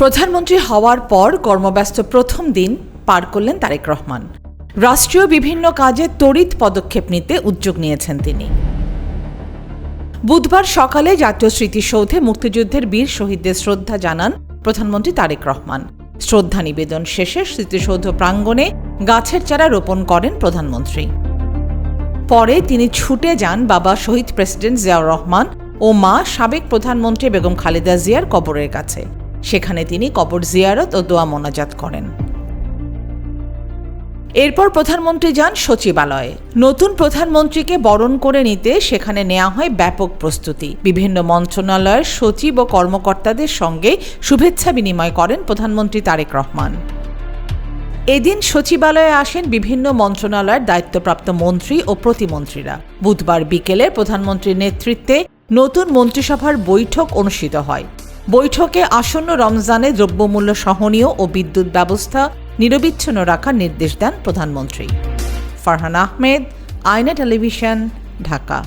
প্রধানমন্ত্রী হওয়ার পর কর্মব্যস্ত প্রথম দিন পার করলেন তারেক রহমান। রাষ্ট্রীয় বিভিন্ন কাজে তড়িৎ পদক্ষেপ নিতে উদ্যোগ নিয়েছেন তিনি। বুধবার সকালে জাতীয় স্মৃতিসৌধে মুক্তিযুদ্ধের বীর শহীদদের শ্রদ্ধা জানান প্রধানমন্ত্রী তারেক রহমান। শ্রদ্ধা নিবেদন শেষে স্মৃতিসৌধ প্রাঙ্গণে গাছের চারা রোপণ করেন প্রধানমন্ত্রী। পরে তিনি ছুটে যান বাবা শহীদ প্রেসিডেন্ট জিয়াউর রহমান ও মা সাবেক প্রধানমন্ত্রী বেগম খালেদা জিয়ার কবরের কাছে। সেখানে তিনি কবর জিয়ারত ও দোয়া মোনাজাত করেন। এরপর প্রধানমন্ত্রী যান সচিবালয়ে। নতুন প্রধানমন্ত্রীকে বরণ করে নিতে সেখানে নেওয়া হয় ব্যাপক প্রস্তুতি। বিভিন্ন মন্ত্রণালয়ের সচিব ও কর্মকর্তাদের সঙ্গে শুভেচ্ছা বিনিময় করেন প্রধানমন্ত্রী তারেক রহমান। এদিন সচিবালয়ে আসেন বিভিন্ন মন্ত্রণালয়ের দায়িত্বপ্রাপ্ত মন্ত্রী ও প্রতিমন্ত্রীরা। বুধবার বিকেলে প্রধানমন্ত্রীর নেতৃত্বে নতুন মন্ত্রিসভার বৈঠক অনুষ্ঠিত হয়। বৈঠকে আসন্ন রমজানে দ্রব্যমূল্য সহনীয় ও বিদ্যুৎ ব্যবস্থা নিরবিচ্ছিন্ন রাখার নির্দেশ দেন প্রধানমন্ত্রী। ফারহান আহমেদ, আয়না টেলিভিশন, ঢাকা।